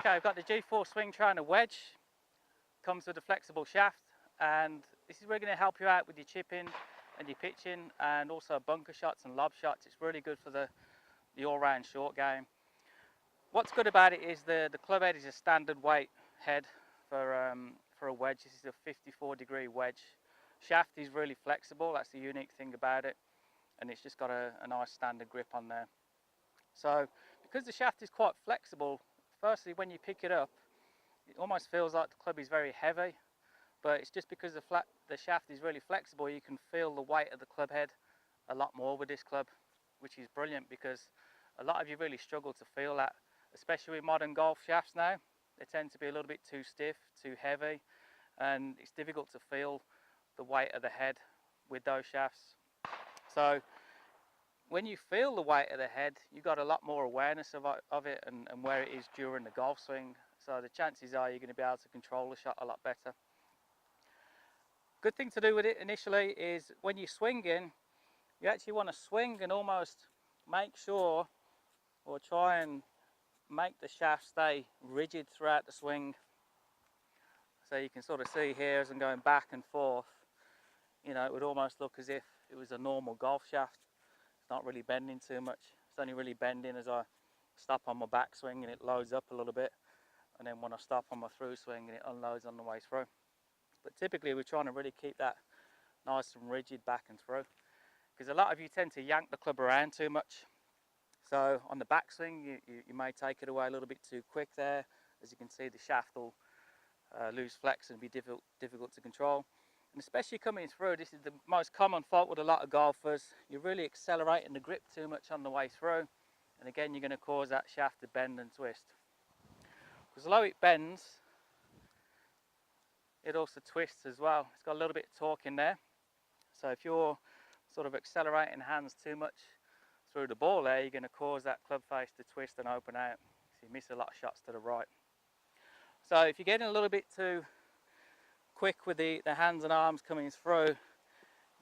Okay, I've got the GForce Swing Trainer Wedge. Comes with a flexible shaft, and this is really going to help you out with your chipping and your pitching, and also bunker shots and lob shots. It's really good for the all-round short game. What's good about it is the club head is a standard weight head for a wedge. This is a 54-degree wedge. Shaft is really flexible. That's the unique thing about it, and it's just got a nice standard grip on there. So because the shaft is quite flexible, firstly when you pick it up, it almost feels like the club is very heavy, but it's just because the shaft is really flexible, you can feel the weight of the club head a lot more with this club, which is brilliant because a lot of you really struggle to feel that, especially with modern golf shafts now. They tend to be a little bit too stiff, too heavy, and it's difficult to feel the weight of the head with those shafts. So when you feel the weight of the head, you've got a lot more awareness of it and where it is during the golf swing. So the chances are you're going to be able to control the shot a lot better. Good thing to do with it initially is when you're swinging, you actually want to swing and almost make sure, or try and make the shaft stay rigid throughout the swing. So you can sort of see here as I'm going back and forth, you know, it would almost look as if it was a normal golf shaft. It's not really bending too much. It's only really bending as I stop on my backswing and it loads up a little bit, and then when I stop on my through swing and it unloads on the way through. But typically we're trying to really keep that nice and rigid back and through, because a lot of you tend to yank the club around too much. So on the backswing you may take it away a little bit too quick there. As you can see, the shaft will lose flex and be difficult to control. And especially coming through, this is the most common fault with a lot of golfers. You're really accelerating the grip too much on the way through, and again you're going to cause that shaft to bend and twist. Because although it bends, it also twists as well. It's got a little bit of torque in there. So if you're sort of accelerating hands too much through the ball there, you're going to cause that club face to twist and open out. So you miss a lot of shots to the right. So if you're getting a little bit too quick with the hands and arms coming through,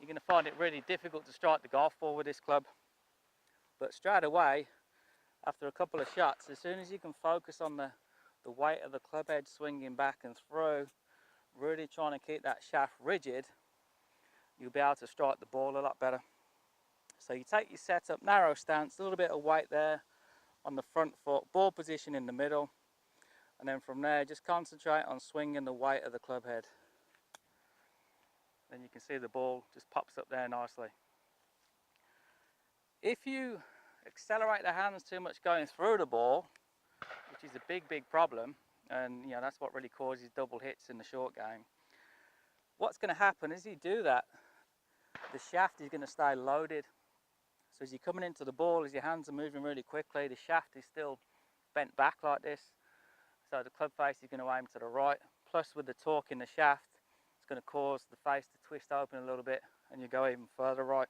you're going to find it really difficult to strike the golf ball with this club. But straight away, after a couple of shots, as soon as you can focus on the weight of the club head swinging back and through, really trying to keep that shaft rigid, you'll be able to strike the ball a lot better. So you take your setup, narrow stance, a little bit of weight there on the front foot, ball position in the middle, and then from there just concentrate on swinging the weight of the club head. Then you can see the ball just pops up there nicely. If you accelerate the hands too much going through the ball, which is a big problem, and you know that's what really causes double hits in the short game, what's going to happen is you do that, the shaft is going to stay loaded. So as you're coming into the ball, as your hands are moving really quickly, the shaft is still bent back like this. So the club face is going to aim to the right. Plus with the torque in the shaft, it's going to cause the face to twist open a little bit and you go even further right.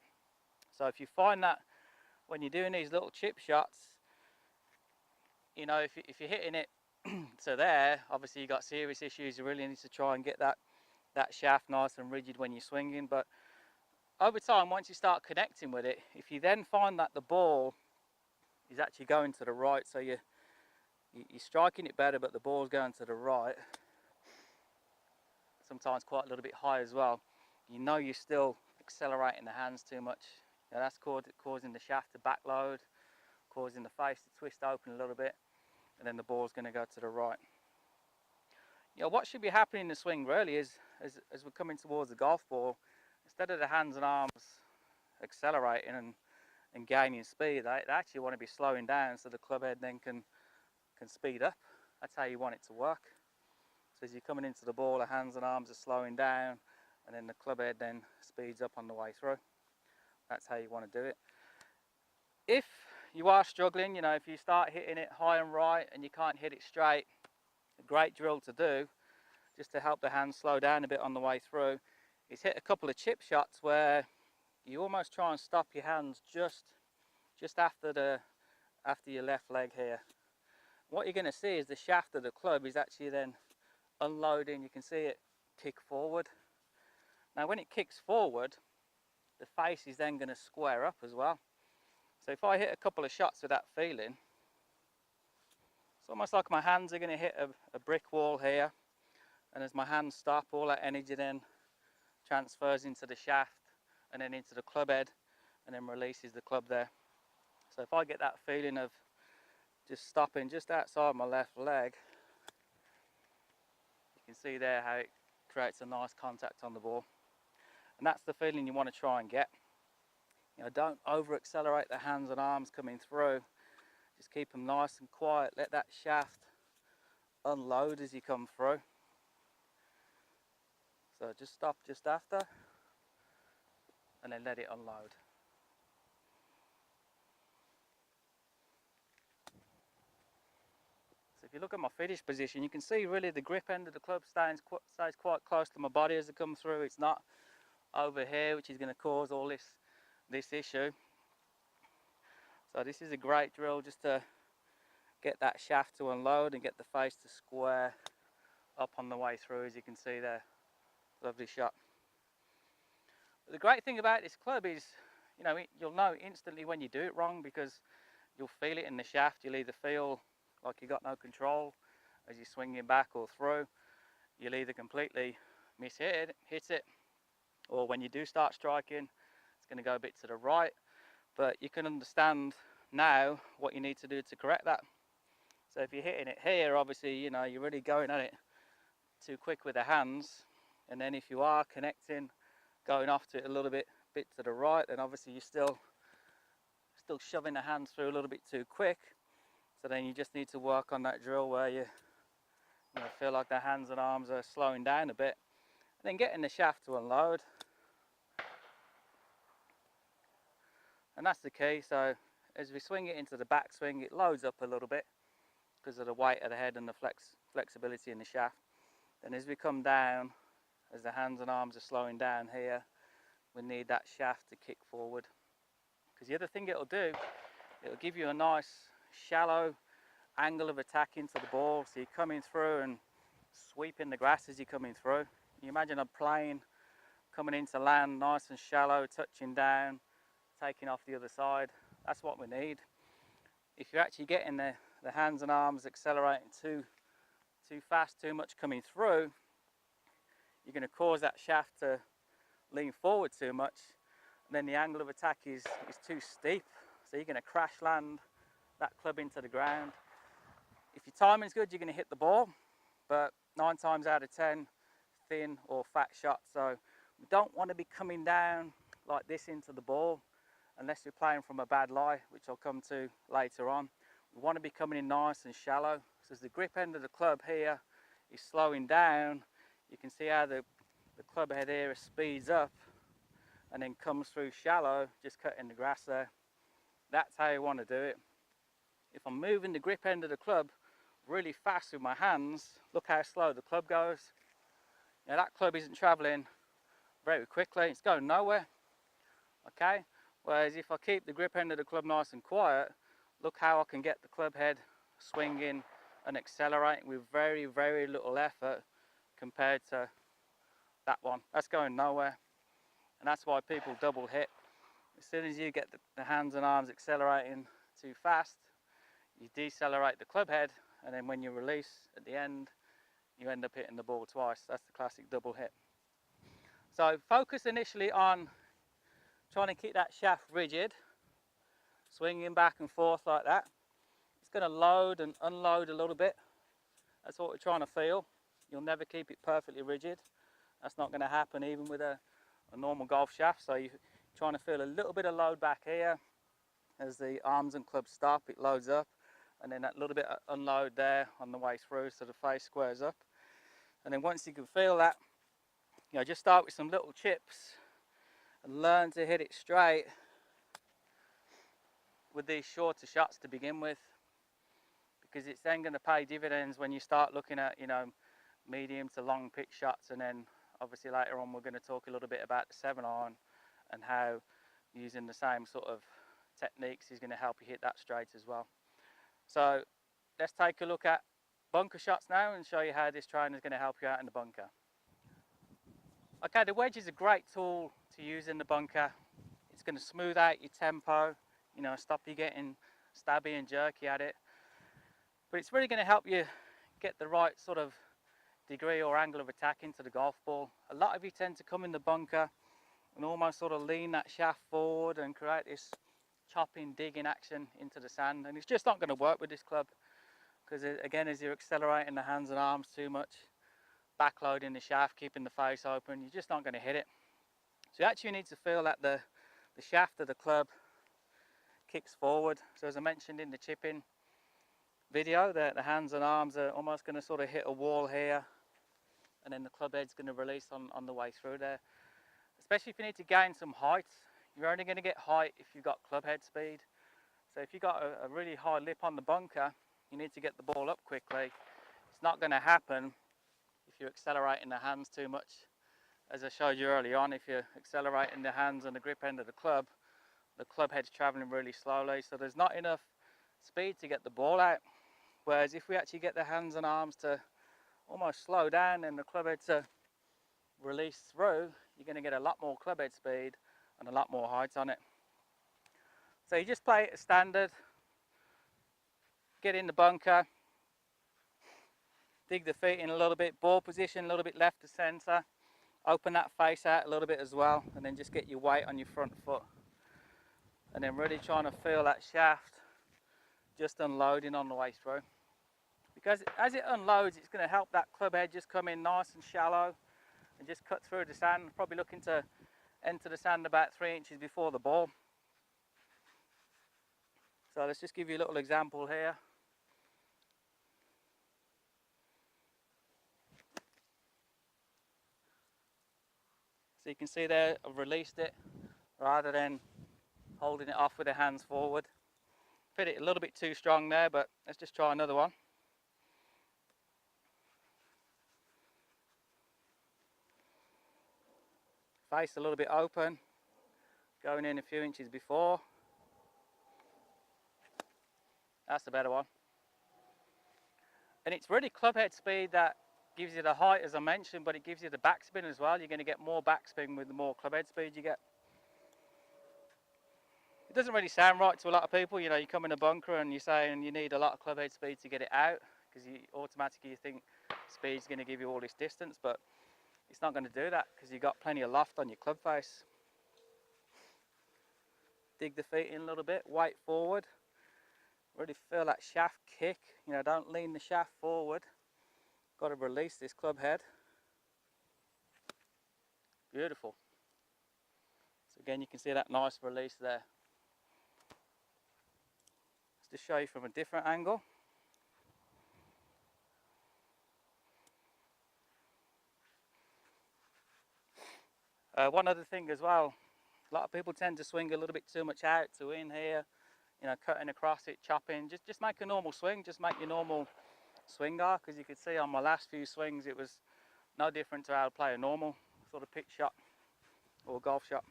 So if you find that when you're doing these little chip shots, you know, if you're hitting it to there, obviously you've got serious issues. You really need to try and get that shaft nice and rigid when you're swinging. But over time, once you start connecting with it, if you then find that the ball is actually going to the right, so you're striking it better, but the ball's going to the right, sometimes quite a little bit high as well, you know you're still accelerating the hands too much. Now that's causing the shaft to backload, causing the face to twist open a little bit, and then the ball's going to go to the right. You know, what should be happening in the swing really is, as we're coming towards the golf ball, instead of the hands and arms accelerating and gaining speed, they actually want to be slowing down so the club head then can speed up. That's how you want it to work. So as you're coming into the ball, the hands and arms are slowing down, and then the club head then speeds up on the way through. That's how you want to do it. If you are struggling, you know, if you start hitting it high and right and you can't hit it straight, a great drill to do, just to help the hands slow down a bit on the way through, is hit a couple of chip shots where you almost try and stop your hands just after your left leg here. What you're going to see is the shaft of the club is actually then unloading. You can see it kick forward. Now when it kicks forward, the face is then going to square up as well. So if I hit a couple of shots with that feeling, It's almost like my hands are going to hit a brick wall here, and as my hands stop, all that energy then transfers into the shaft and then into the club head and then releases the club there. So if I get that feeling of just stopping just outside my left leg, you can see there how it creates a nice contact on the ball. And that's the feeling you want to try and get. You know, don't over accelerate the hands and arms coming through. Just keep them nice and quiet. Let that shaft unload as you come through. So just stop just after and then let it unload. So if you look at my finish position, you can see really the grip end of the club stays quite close to my body as I come through. It's not over here, which is going to cause all this issue. So this is a great drill just to get that shaft to unload and get the face to square up on the way through, as you can see there. Lovely shot. But the great thing about this club is, you know, you'll know instantly when you do it wrong, because you'll feel it in the shaft. You'll either feel like you got no control as you're swinging back or through. You'll either completely hit it, or when you do start striking, it's going to go a bit to the right. But you can understand now what you need to do to correct that. So if you're hitting it here, obviously, you know, you're really going at it too quick with the hands. And then if you are connecting, going off to it a little bit to the right, then obviously you're still shoving the hands through a little bit too quick. So then you just need to work on that drill where you feel like the hands and arms are slowing down a bit, and then getting the shaft to unload. And that's the key. So as we swing it into the backswing, it loads up a little bit because of the weight of the head and the flexibility in the shaft. Then as we come down, as the hands and arms are slowing down here, we need that shaft to kick forward. Because the other thing it'll do, it'll give you a nice shallow angle of attack into the ball. So you're coming through and sweeping the grass as you're coming through. You imagine a plane coming into land, nice and shallow, touching down, taking off the other side. That's what we need. If you're actually getting the hands and arms accelerating too fast, too much coming through, you're going to cause that shaft to lean forward too much, and then the angle of attack is too steep, so you're going to crash land that club into the ground. If your timing's good, you're going to hit the ball, but 9 times out of 10, thin or fat shot. So we don't want to be coming down like this into the ball unless we're playing from a bad lie, which I'll come to later on. We want to be coming in nice and shallow. So as the grip end of the club here is slowing down, you can see how the club head here speeds up and then comes through shallow, just cutting the grass there. That's how you want to do it. If I'm moving the grip end of the club really fast with my hands, look how slow the club goes. Now that club isn't traveling very quickly, it's going nowhere. Okay? Whereas if I keep the grip end of the club nice and quiet, look how I can get the club head swinging and accelerating with very, very little effort compared to that one. That's going nowhere. And that's why people double hit. As soon as you get the hands and arms accelerating too fast, you decelerate the club head, and then when you release at the end, you end up hitting the ball twice. That's the classic double hit. So focus initially on trying to keep that shaft rigid, swinging back and forth like that. It's going to load and unload a little bit. That's what we're trying to feel. You'll never keep it perfectly rigid. That's not going to happen even with a normal golf shaft. So you're trying to feel a little bit of load back here. As the arms and clubs stop, it loads up, and then that little bit of unload there on the way through, so the face squares up. And then once you can feel that, just start with some little chips and learn to hit it straight with these shorter shots to begin with, because it's then going to pay dividends when you start looking at medium to long pitch shots. And then obviously later on we're going to talk a little bit about the 7-iron and how using the same sort of techniques is going to help you hit that straight as well. So let's take a look at bunker shots now and show you how this trainer is going to help you out in the bunker. Okay, the wedge is a great tool to use in the bunker. It's going to smooth out your tempo, stop you getting stabby and jerky at it. But it's really going to help you get the right sort of degree or angle of attack into the golf ball. A lot of you tend to come in the bunker and almost sort of lean that shaft forward and create this chopping, digging action into the sand, and it's just not going to work with this club, because again, as you're accelerating the hands and arms too much, backloading the shaft, keeping the face open, you're just not going to hit it. So you actually need to feel that the shaft of the club kicks forward. So as I mentioned in the chipping video, the hands and arms are almost going to sort of hit a wall here, and then the club head's going to release on the way through there. Especially if you need to gain some height, you're only going to get height if you've got club head speed. So if you've got a really high lip on the bunker, you need to get the ball up quickly. It's not going to happen if you're accelerating the hands too much. As I showed you early on, if you're accelerating the hands and the grip end of the club head's traveling really slowly, so there's not enough speed to get the ball out. Whereas if we actually get the hands and arms to almost slow down and the club head to release through, you're going to get a lot more club head speed and a lot more height on it. So you just play it as standard, get in the bunker, dig the feet in a little bit, ball position a little bit left to centre, open that face out a little bit as well, and then just get your weight on your front foot. And then really trying to feel that shaft just unloading on the way through. Because as it unloads, it's going to help that club head just come in nice and shallow and just cut through the sand, probably looking to enter the sand about 3 inches before the ball. So let's just give you a little example here. So you can see there, I've released it rather than holding it off with the hands forward. Fit it a little bit too strong there, but let's just try another one. Face a little bit open, going in a few inches before. That's the better one. And it's really club head speed that gives you the height, as I mentioned, but it gives you the backspin as well. You're going to get more backspin with the more club head speed you get. It doesn't really sound right to a lot of people. You know, you come in a bunker and you're saying you need a lot of club head speed to get it out, because you automatically think speed's going to give you all this distance, but it's not going to do that because you've got plenty of loft on your club face. Dig the feet in a little bit, weight forward. Really feel that shaft kick. You know, don't lean the shaft forward. Got to release this club head. Beautiful. So again, you can see that nice release there. Let's just show you from a different angle. One other thing as well, a lot of people tend to swing a little bit too much out to in here, you know, cutting across it, chopping. Just make a normal swing, just make your normal swing arc, because you could see on my last few swings it was no different to how to play a normal sort of pitch shot or golf shot.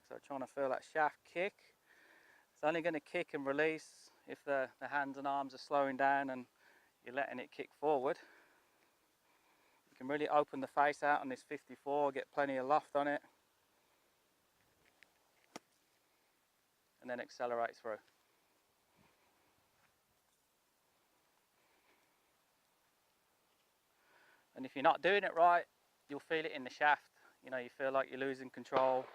So trying to feel that shaft kick. It's only going to kick and release if the hands and arms are slowing down and you're letting it kick forward. You can really open the face out on this 54, get plenty of loft on it, and then accelerate through. And if you're not doing it right, you'll feel it in the shaft. You know, you feel like you're losing control.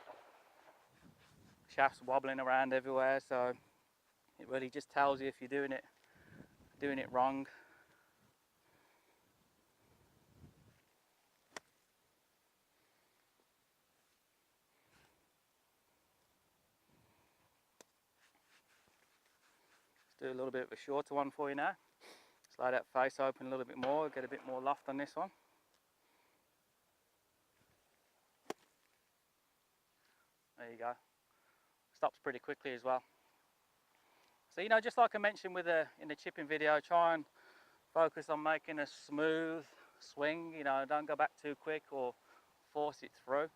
Shaft's wobbling around everywhere, so it really just tells you if you're doing it wrong. Let's do a little bit of a shorter one for you now. Slide that face open a little bit more, get a bit more loft on this one. There you go. Stops pretty quickly as well. So, you know, just like I mentioned in the chipping video, try and focus on making a smooth swing. You know, don't go back too quick or force it through.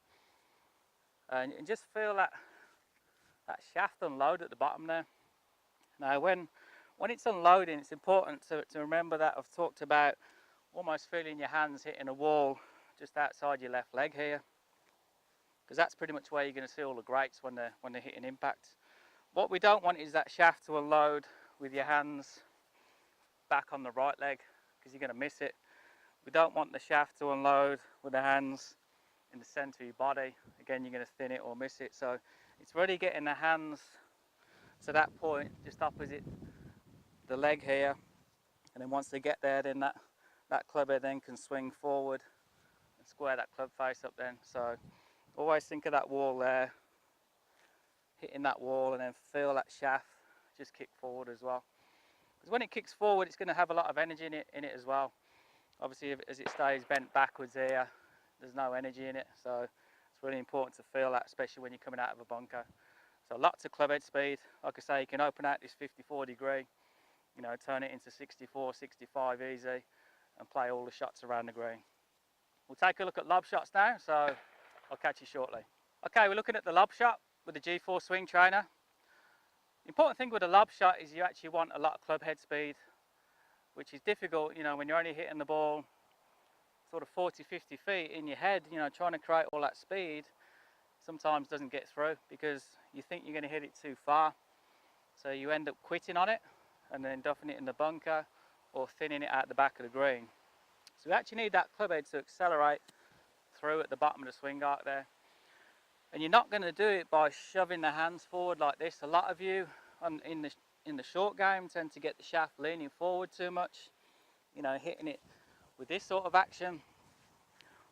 And just feel that shaft unload at the bottom there. Now, when it's unloading, it's important to remember that I've talked about almost feeling your hands hitting a wall just outside your left leg here, because that's pretty much where you're going to see all the grates when they're hitting impact. What we don't want is that shaft to unload with your hands back on the right leg because you're going to miss it. We don't want the shaft to unload with the hands in the center of your body. Again, you're going to thin it or miss it. So it's really getting the hands to that point just opposite the leg here, and then once they get there, then that club head then can swing forward and square that club face up then. So always think of that wall there, hitting that wall, and then feel that shaft just kick forward as well. Because when it kicks forward, it's going to have a lot of energy in it as well. Obviously, as it stays bent backwards here, there's no energy in it. So it's really important to feel that, especially when you're coming out of a bunker. So lots of club head speed. Like I say, you can open out this 54 degree, you know, turn it into 64, 65 easy, and play all the shots around the green. We'll take a look at lob shots now, so I'll catch you shortly. Okay, we're looking at the lob shot with the GForce Swing Trainer. The important thing with a lob shot is you actually want a lot of club head speed, which is difficult, you know, when you're only hitting the ball sort of 40, 50 feet in your head, you know, trying to create all that speed sometimes doesn't get through because you think you're going to hit it too far. So you end up quitting on it and then duffing it in the bunker or thinning it out the back of the green. So we actually need that club head to accelerate through at the bottom of the swing arc there. And you're not going to do it by shoving the hands forward like this. A lot of you in the short game tend to get the shaft leaning forward too much, you know, hitting it with this sort of action.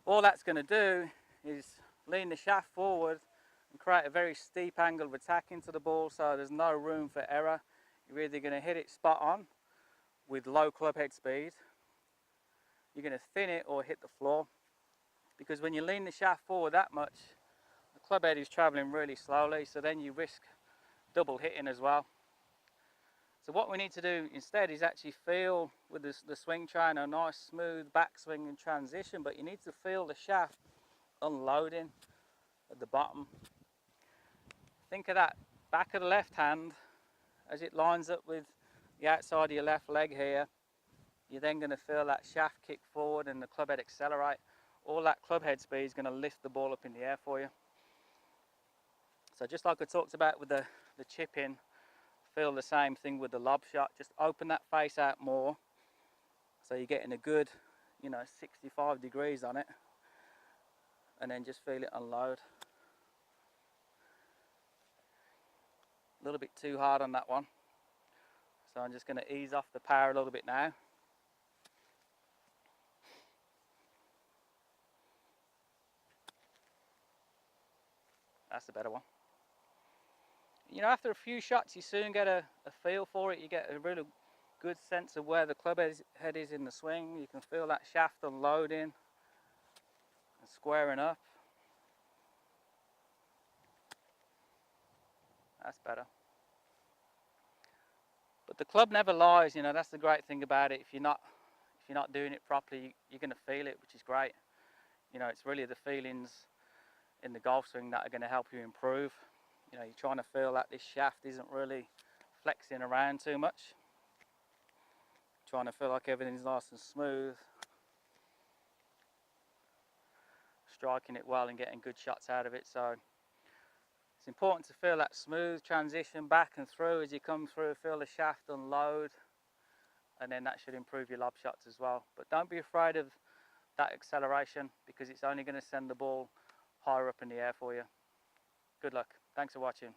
All that's going to do is lean the shaft forward and create a very steep angle of attack into the ball, so there's no room for error. You're either going to hit it spot on with low club head speed, you're going to thin it or hit the floor, because when you lean the shaft forward that much, the club head is traveling really slowly, so then you risk double hitting as well. So what we need to do instead is actually feel with the swing trainer a nice smooth backswing and transition, but you need to feel the shaft unloading at the bottom. Think of that back of the left hand as it lines up with the outside of your left leg here. You're then going to feel that shaft kick forward and the club head accelerate. All that club head speed is going to lift the ball up in the air for you. So just like I talked about with the chip in, feel the same thing with the lob shot. Just open that face out more so you're getting a good, you know, 65 degrees on it, and then just feel it unload. A little bit too hard on that one, so I'm just going to ease off the power a little bit now. That's a better one. You know, after a few shots you soon get a feel for it. You get a really good sense of where the club head is in the swing. You can feel that shaft unloading and squaring up. That's better. But the club never lies, you know, that's the great thing about it. If you're not doing it properly, you're going to feel it, which is great. You know, it's really the feelings in the golf swing that are going to help you improve. You know, you're trying to feel that this shaft isn't really flexing around too much. Trying to feel like everything's nice and smooth. Striking it well and getting good shots out of it. So it's important to feel that smooth transition back and through as you come through. Feel the shaft unload, and then that should improve your lob shots as well. But don't be afraid of that acceleration, because it's only going to send the ball higher up in the air for you. Good luck. Thanks for watching.